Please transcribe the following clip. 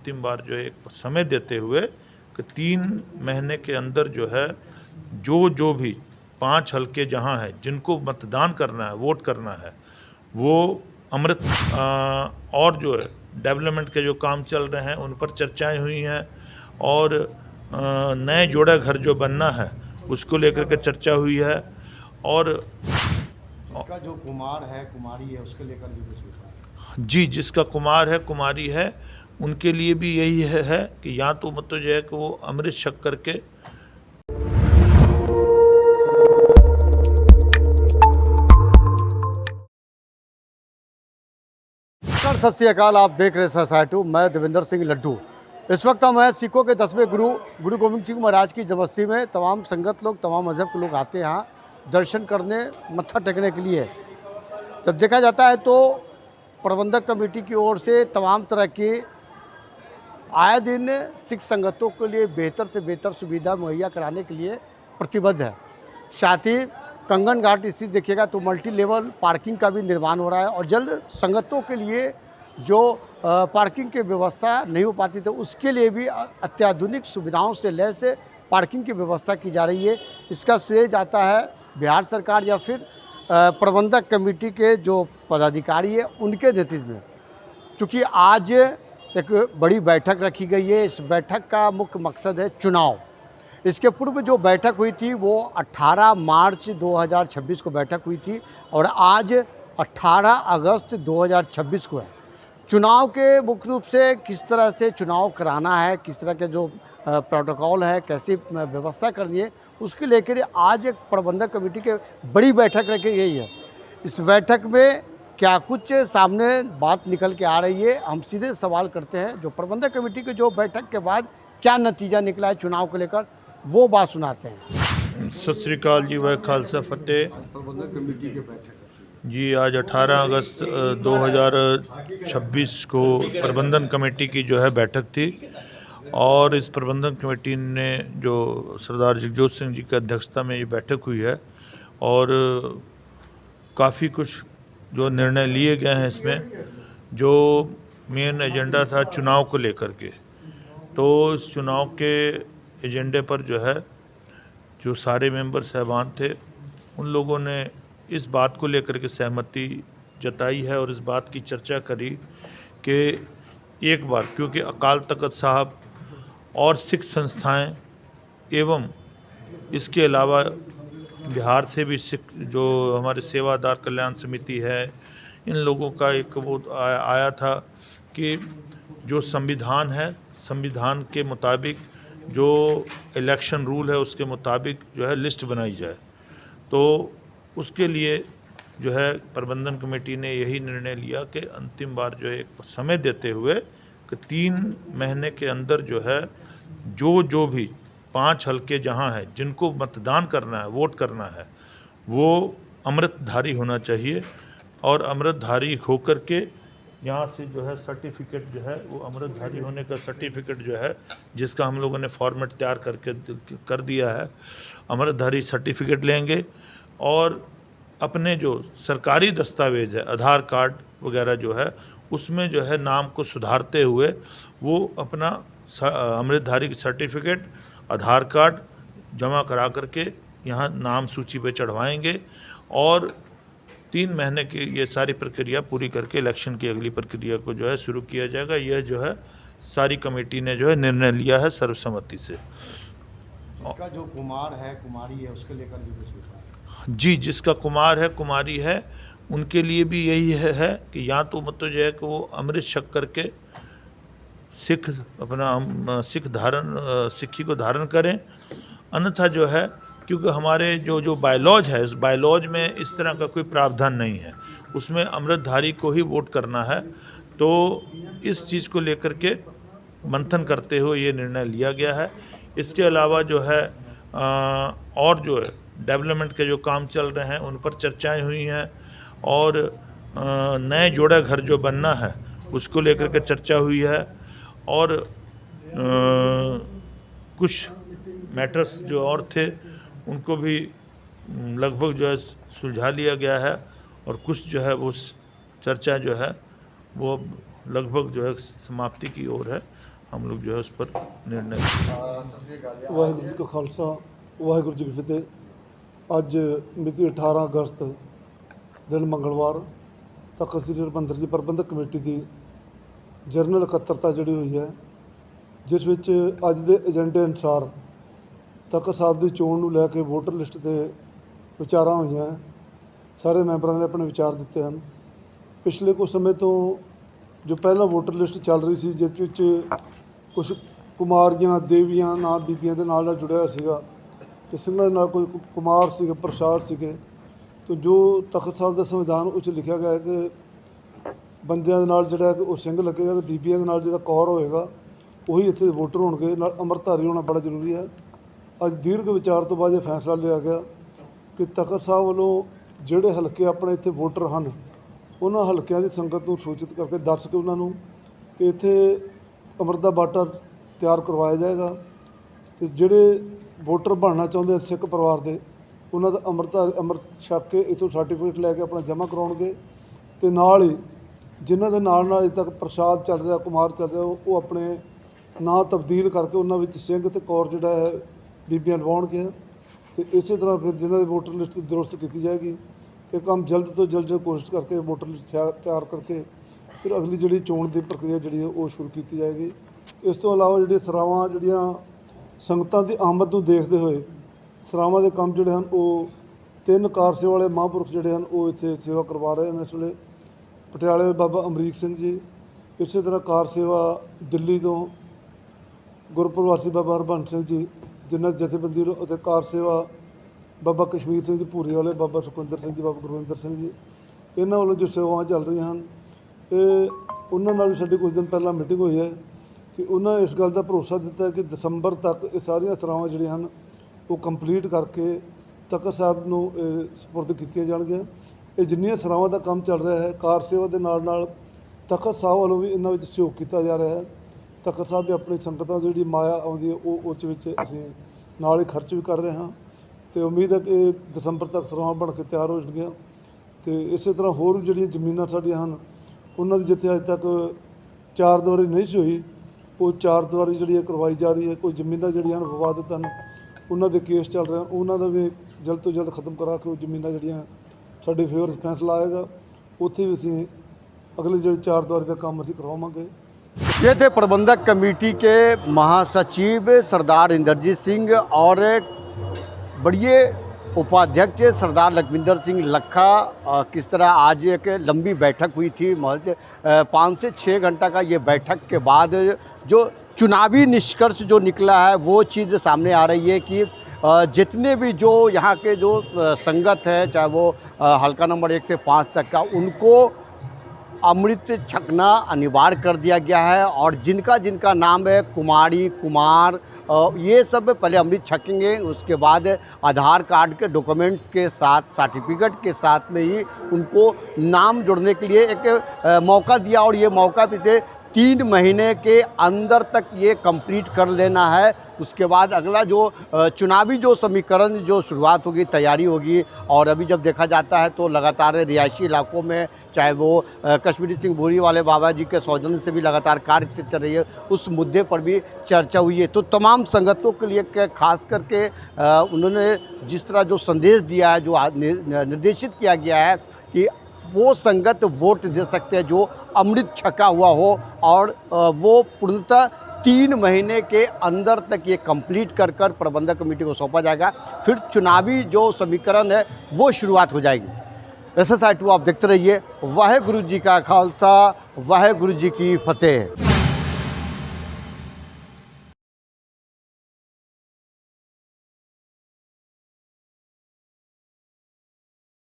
अंतिम बार जो है एक समय देते हुए कि 3 महीने के अंदर जो है जो भी 5 हलके जहाँ है जिनको मतदान करना है, वोट करना है, वो अमृत और जो है डेवलपमेंट के जो काम चल रहे हैं उन पर चर्चाएं हुई हैं और नए जोड़ा घर जो बनना है उसको लेकर के चर्चा हुई है और जिसका जो कुमार है कुमारी है उसके लेकर भी कुछ होता है। जी, जिसका कुमार है कुमारी है उनके लिए भी यही है कि या तो मतलब जो है कि वो अमृत छक करके सत श्री अकाल, आप देख रहे हैं मैं देवेंद्र सिंह लड्डू। इस वक्त हम हैं सिखों के 10वें गुरु गोविंद सिंह महाराज की जन्मस्थली में। तमाम संगत लोग, तमाम मजहब के लोग आते हैं यहाँ दर्शन करने, मत्था टेकने के लिए। जब देखा जाता है तो प्रबंधक कमेटी की ओर से तमाम तरह की आए दिन सिख संगतों के लिए बेहतर से बेहतर सुविधा मुहैया कराने के लिए प्रतिबद्ध है। साथ ही कंगन घाट स्थित देखिएगा तो मल्टी लेवल पार्किंग का भी निर्माण हो रहा है और जल्द संगतों के लिए जो पार्किंग की व्यवस्था नहीं हो पाती थी उसके लिए भी अत्याधुनिक सुविधाओं से लैस पार्किंग की व्यवस्था की जा रही है। इसका श्रेय जाता है बिहार सरकार या फिर प्रबंधक कमेटी के जो पदाधिकारी है उनके नेतृत्व में। चूँकि आज एक बड़ी बैठक रखी गई है, इस बैठक का मुख्य मकसद है चुनाव। इसके पूर्व जो बैठक हुई थी वो 18 मार्च 2026 को बैठक हुई थी और आज 18 अगस्त 2026 को है। चुनाव के मुख्य रूप से किस तरह से चुनाव कराना है, किस तरह के जो प्रोटोकॉल है, कैसी व्यवस्था करनी है, उसके लेकर आज एक प्रबंधक कमेटी के बड़ी बैठक रखी गई है। इस बैठक में क्या कुछ सामने बात निकल के आ रही है, हम सीधे सवाल करते हैं। जो प्रबंधक कमेटी के जो बैठक के बाद क्या नतीजा निकला है चुनाव को लेकर, वो बात सुनाते हैं। सत श्री अकाल जी, वह खालसा फतेह। प्रबंधक कमेटी के बैठक जी, आज 18 अगस्त 2026 को प्रबंधन कमेटी की जो है बैठक थी और इस प्रबंधन कमेटी ने जो सरदार जगजोत सिंह जी की अध्यक्षता में ये बैठक हुई है और काफ़ी कुछ जो निर्णय लिए गए हैं इसमें। जो मेन एजेंडा था चुनाव को लेकर के, तो इस चुनाव के एजेंडे पर जो है जो सारे मेंबर साहबान थे उन लोगों ने इस बात को लेकर के सहमति जताई है और इस बात की चर्चा करी कि एक बार, क्योंकि अकाल तख्त साहब और सिख संस्थाएं एवं इसके अलावा बिहार से भी सिख जो हमारे सेवादार कल्याण समिति है, इन लोगों का एक वो आया था कि जो संविधान है, संविधान के मुताबिक जो इलेक्शन रूल है उसके मुताबिक जो है लिस्ट बनाई जाए। तो उसके लिए जो है प्रबंधन कमेटी ने यही निर्णय लिया कि अंतिम बार जो है एक समय देते हुए कि 3 महीने के अंदर जो है जो भी 5 हलके जहाँ है जिनको मतदान करना है, वोट करना है, वो अमृतधारी होना चाहिए और अमृतधारी होकर के यहाँ से जो है सर्टिफिकेट जो है वो अमृतधारी होने का सर्टिफिकेट जो है जिसका हम लोगों ने फॉर्मेट तैयार करके कर दिया है, अमृतधारी सर्टिफिकेट लेंगे और अपने जो सरकारी दस्तावेज है, आधार कार्ड वगैरह जो है उसमें जो है नाम को सुधारते हुए वो अपना अमृतधारी की सर्टिफिकेट, आधार कार्ड जमा करा करके यहाँ नाम सूची पे चढ़वाएंगे और 3 महीने की ये सारी प्रक्रिया पूरी करके इलेक्शन की अगली प्रक्रिया को जो है शुरू किया जाएगा। यह जो है सारी कमेटी ने जो है निर्णय लिया है सर्वसम्मति से। जिसका जो कुमार है कुमारी है उसके लेकर भी कुछ होता है। जी, जिसका कुमार है कुमारी है उनके लिए भी यही है कि या तो मतलब जो है कि वो अमृत छक करके सिक्खी को धारण करें, अन्यथा जो है क्योंकि हमारे जो बायलॉज है उस बायलॉज में इस तरह का कोई प्रावधान नहीं है, उसमें अमृतधारी को ही वोट करना है। तो इस चीज़ को लेकर के मंथन करते हुए ये निर्णय लिया गया है। इसके अलावा जो है और जो है डेवलपमेंट के जो काम चल रहे हैं उन पर चर्चाएं हुई हैं और नए जोड़ा घर जो बनना है उसको लेकर के चर्चा हुई है और कुछ मैटर्स जो और थे उनको भी लगभग जो है सुलझा लिया गया है और कुछ जो है वो चर्चा जो है वो लगभग जो है समाप्ति की ओर है हम लोग जो है उस पर निर्णय ਵਾਹਿਗੁਰੂ ਜੀ ਕਾ ਖਾਲਸਾ ਵਾਹਿਗੁਰੂ ਜੀ ਕੀ ਫਤਿਹ। ਅੱਜ ਮਿਤੀ 18 ਅਗਸਤ ਦਿਨ ਮੰਗਲਵਾਰ ਤਖਤ ਸ੍ਰੀ ਹਰਿਮੰਦਰ ਜੀ ਪ੍ਰਬੰਧਕ ਕਮੇਟੀ ਦੀ ਜਨਰਲ ਇਕੱਤਰਤਾ ਜਿਹੜੀ ਹੋਈ ਹੈ, ਜਿਸ ਵਿੱਚ ਅੱਜ ਦੇ ਏਜੰਡੇ ਅਨੁਸਾਰ ਤਖਤ ਸਾਹਿਬ ਦੀ ਚੋਣ ਨੂੰ ਲੈ ਕੇ ਵੋਟਰ ਲਿਸਟ 'ਤੇ ਵਿਚਾਰਾਂ ਹੋਈਆਂ। ਸਾਰੇ ਮੈਂਬਰਾਂ ਨੇ ਆਪਣੇ ਵਿਚਾਰ ਦਿੱਤੇ ਹਨ। ਪਿਛਲੇ ਕੁਝ ਸਮੇਂ ਤੋਂ ਜੋ ਪਹਿਲਾਂ ਵੋਟਰ ਲਿਸਟ ਚੱਲ ਰਹੀ ਸੀ, ਜਿਸ ਵਿੱਚ ਕੁਝ ਕੁਮਾਰੀਆਂ ਦੇਵੀਆਂ ਨਾਂ ਬੀਬੀਆਂ ਦੇ ਨਾਲ ਜੁੜਿਆ ਹੋਇਆ ਸੀਗਾ ਤੇ ਸਿੰਘਾਂ ਦੇ ਨਾਲ ਕੋਈ ਕੁਮਾਰ ਸੀਗੇ, ਪ੍ਰਸਾਦ ਸੀਗੇ। ਤੇ ਜੋ ਤਖਤ ਸਾਹਿਬ ਦਾ ਸੰਵਿਧਾਨ ਉੱਚ ਲਿਖਿਆ ਗਿਆ ਹੈ ਕਿ ਬੰਦਿਆਂ ਦੇ ਨਾਲ ਜਿਹੜਾ ਕਿ ਉਹ ਸਿੰਘ ਲੱਗੇਗਾ ਤੇ ਬੀਬੀਆਂ ਦੇ ਨਾਲ ਜਿਹੜਾ ਕੌਰ ਹੋਏਗਾ ਉਹੀ ਇੱਥੇ ਵੋਟਰ ਹੋਣਗੇ। ਨਾਲ ਅੰਮ੍ਰਿਤਧਾਰੀ ਹੋਣਾ ਬੜਾ ਜ਼ਰੂਰੀ ਹੈ। ਅੱਜ ਦੀਰਘ ਵਿਚਾਰ ਤੋਂ ਬਾਅਦ ਇਹ ਫੈਸਲਾ ਲਿਆ ਗਿਆ ਕਿ ਤਖਤ ਸਾਹਿਬ ਵੱਲੋਂ ਜਿਹੜੇ ਹਲਕੇ ਆਪਣੇ ਇੱਥੇ ਵੋਟਰ ਹਨ, ਉਹਨਾਂ ਹਲਕਿਆਂ ਦੀ ਸੰਗਤ ਨੂੰ ਸੂਚਿਤ ਕਰਕੇ ਦੱਸ ਕੇ ਉਹਨਾਂ ਨੂੰ ਕਿ ਇੱਥੇ ਅੰਮ੍ਰਿਤ ਦਾ ਬਾਟਾ ਤਿਆਰ ਕਰਵਾਇਆ ਜਾਏਗਾ ਤੇ ਜਿਹੜੇ ਵੋਟਰ ਬਣਨਾ ਚਾਹੁੰਦੇ ਸਿੱਖ ਪਰਿਵਾਰ ਦੇ, ਉਹਨਾਂ ਦਾ ਅੰਮ੍ਰਿਤ ਛਕ ਕੇ ਇੱਥੋਂ ਸਰਟੀਫਿਕੇਟ ਲੈ ਕੇ ਆਪਣਾ ਜਮ੍ਹਾਂ ਕਰਾਉਣਗੇ। ਤੇ ਨਾਲ ਹੀ ਜਿਨ੍ਹਾਂ ਦੇ ਨਾਲ ਅਜੇ ਤੱਕ ਪ੍ਰਸਾਦ ਚੱਲ ਰਿਹਾ, ਕੁਮਾਰ ਚੱਲ ਰਿਹਾ, ਉਹ ਆਪਣੇ ਨਾਂ ਤਬਦੀਲ ਕਰਕੇ ਉਹਨਾਂ ਵਿੱਚ ਸਿੰਘ ਤੇ ਕੌਰ ਜਿਹੜਾ ਹੈ ਬੀਬੀਆਂ ਲਵਾਉਣਗੇ। ਤੇ ਇਸੇ ਤਰ੍ਹਾਂ ਫਿਰ ਜਿਨ੍ਹਾਂ ਦੀ ਵੋਟਰ ਲਿਸਟ ਦਰੁਸਤ ਕੀਤੀ ਜਾਏਗੀ। ਇਹ ਕੰਮ ਜਲਦ ਤੋਂ ਜਲਦ ਕੋਸ਼ਿਸ਼ ਕਰਕੇ ਵੋਟਰ ਲਿਸਟ ਤਿਆਰ ਕਰਕੇ ਫਿਰ ਅਗਲੀ ਜਿਹੜੀ ਚੋਣ ਦੀ ਪ੍ਰਕਿਰਿਆ ਜਿਹੜੀ ਹੈ ਉਹ ਸ਼ੁਰੂ ਕੀਤੀ ਜਾਏਗੀ। ਇਸ ਤੋਂ ਇਲਾਵਾ ਜਿਹੜੀਆਂ ਸਰਾਵਾਂ ਜਿਹੜੀਆਂ ਸੰਗਤਾਂ ਦੀ ਆਮਦ ਨੂੰ ਦੇਖਦੇ ਹੋਏ ਸਰਾਵਾਂ ਦੇ ਕੰਮ ਜਿਹੜੇ ਹਨ ਉਹ 3 ਕਾਰ ਸੇਵਾ ਵਾਲੇ ਮਹਾਂਪੁਰਖ ਜਿਹੜੇ ਹਨ ਉਹ ਇੱਥੇ ਸੇਵਾ ਕਰਵਾ ਰਹੇ ਹਨ। ਇਸ ਵੇਲੇ ਪਟਿਆਲੇ ਬਾਬਾ ਅਮਰੀਕ ਸਿੰਘ ਜੀ, ਇਸੇ ਤਰ੍ਹਾਂ ਕਾਰ ਸੇਵਾ ਦਿੱਲੀ ਤੋਂ ਗੁਰਪ੍ਰਵਾਸੀ ਬਾਬਾ ਹਰਬੰਸ ਸਿੰਘ ਜੀ, ਜਿਨ੍ਹਾਂ ਦੀ ਜਥੇਬੰਦੀ ਅਤੇ ਕਾਰ ਸੇਵਾ ਬਾਬਾ ਕਸ਼ਮੀਰ ਸਿੰਘ ਜੀ ਭੂਰੀ ਵਾਲੇ, ਬਾਬਾ ਸੁਖਵਿੰਦਰ ਸਿੰਘ ਜੀ, ਬਾਬਾ ਗੁਰਵਿੰਦਰ ਸਿੰਘ ਜੀ, ਇਹਨਾਂ ਵੱਲੋਂ ਜੋ ਸੇਵਾਵਾਂ ਚੱਲ ਰਹੀਆਂ ਹਨ, ਇਹ ਉਹਨਾਂ ਨਾਲ ਵੀ ਸਾਡੀ ਕੁਝ ਦਿਨ ਪਹਿਲਾਂ ਮੀਟਿੰਗ ਹੋਈ ਹੈ ਕਿ ਉਹਨਾਂ ਇਸ ਗੱਲ ਦਾ ਭਰੋਸਾ ਦਿੱਤਾ ਕਿ ਦਸੰਬਰ ਤੱਕ ਇਹ ਸਾਰੀਆਂ ਸਰਾਵਾਂ ਜਿਹੜੀਆਂ ਹਨ ਉਹ ਕੰਪਲੀਟ ਕਰਕੇ ਤਖਤ ਸਾਹਿਬ ਨੂੰ ਸਪੁਰਦ ਕੀਤੀਆਂ ਜਾਣਗੀਆਂ। ਇਹ ਜਿੰਨੀਆਂ ਸਰਾਵਾਂ ਦਾ ਕੰਮ ਚੱਲ ਰਿਹਾ ਹੈ, ਕਾਰ ਸੇਵਾ ਦੇ ਨਾਲ ਨਾਲ ਤਖਤ ਸਾਹਿਬ ਵੱਲੋਂ ਵੀ ਇਹਨਾਂ ਵਿੱਚ ਸਹਿਯੋਗ ਕੀਤਾ ਜਾ ਰਿਹਾ ਹੈ। ਤਖਤ ਸਾਹਿਬ ਵੀ ਆਪਣੀ ਸੰਗਤਾਂ ਦੀ ਜਿਹੜੀ ਮਾਇਆ ਆਉਂਦੀ ਹੈ ਉਹ ਉਸ ਵਿੱਚ ਅਸੀਂ ਨਾਲ ਹੀ ਖਰਚ ਵੀ ਕਰ ਰਹੇ ਹਾਂ ਤੇ ਉਮੀਦ ਹੈ ਕਿ ਦਸੰਬਰ ਤੱਕ ਸਰਾਵਾਂ ਬਣ ਕੇ ਤਿਆਰ ਹੋ ਜਾਣਗੀਆਂ। ਤੇ ਇਸੇ ਤਰ੍ਹਾਂ ਹੋਰ ਵੀ ਜਿਹੜੀਆਂ ਜ਼ਮੀਨਾਂ ਸਾਡੀਆਂ ਹਨ, ਉਹਨਾਂ ਦੀ ਜਿੱਥੇ ਅੱਜ ਤੱਕ 4 ਦੀਵਾਰੀ ਨਹੀਂ ਸੀ ਹੋਈ, ਉਹ 4 ਦੀਵਾਰੀ ਜਿਹੜੀ ਹੈ ਕਰਵਾਈ ਜਾ ਰਹੀ ਹੈ। ਕੋਈ ਜ਼ਮੀਨਾਂ ਜਿਹੜੀਆਂ ਹਨ ਵਿਵਾਦਿਤ ਹਨ, ਉਹਨਾਂ ਦੇ ਕੇਸ ਚੱਲ ਰਹੇ ਹਨ, ਉਹਨਾਂ ਦਾ ਵੀ ਜਲਦ ਤੋਂ ਜਲਦ ਖਤਮ ਕਰਾ ਕੇ ਉਹ ਜ਼ਮੀਨਾਂ ਜਿਹੜੀਆਂ ਸਾਡੇ ਫੇਵਰ ਫੈਸਲਾ ਆਏਗਾ ਉੱਥੇ ਵੀ ਅਸੀਂ ਅਗਲੇ ਜਿਹੜੇ 4 ਦੀਵਾਰੀ ਦਾ ਕੰਮ ਅਸੀਂ ਕਰਵਾਵਾਂਗੇ। ये थे प्रबंधक कमेटी के महासचिव सरदार इंद्रजीत सिंह और बड़े उपाध्यक्ष सरदार लखविंदर सिंह लखा। किस तरह आज एक लंबी बैठक हुई थी, महज 5 से 6 घंटा का ये बैठक के बाद जो चुनावी निष्कर्ष जो निकला है वो चीज़ सामने आ रही है कि जितने भी जो यहाँ के जो संगत है, चाहे वो हल्का नंबर 1 से 5 तक का, उनको अमृत छकना अनिवार्य कर दिया गया है। और जिनका जिनका नाम है कुमारी, कुमार, ये सब पहले अमृत छकेंगे। उसके बाद आधार कार्ड के डॉक्यूमेंट्स के साथ, सर्टिफिकेट के साथ में ही उनको नाम जोड़ने के लिए एक मौका दिया। और ये मौका पिछले 3 महीने के अंदर तक ये कंप्लीट कर लेना है। उसके बाद अगला जो चुनावी जो समीकरण जो शुरुआत होगी, तैयारी होगी। और अभी जब देखा जाता है तो लगातार रिहायशी इलाकों में, चाहे वो कश्मीरी सिंह भूरी वाले बाबा जी के सौजन्य से भी लगातार कार्य चल रही है, उस मुद्दे पर भी चर्चा हुई है। तो तमाम संगतों के लिए खास करके उन्होंने जिस तरह जो संदेश दिया है, जो निर्देशित किया गया है कि वो संगत वोट दे सकते हैं जो अमृत छका हुआ हो, और वो पूर्णतः 3 महीने के अंदर तक ये कंप्लीट कर प्रबंधक कमेटी को सौंपा जाएगा। फिर चुनावी जो समीकरण है वो शुरुआत हो जाएगी। SSI 2 आप देखते रहिए। वाहेगुरु जी का खालसा, वाहेगुरु जी की फतेह।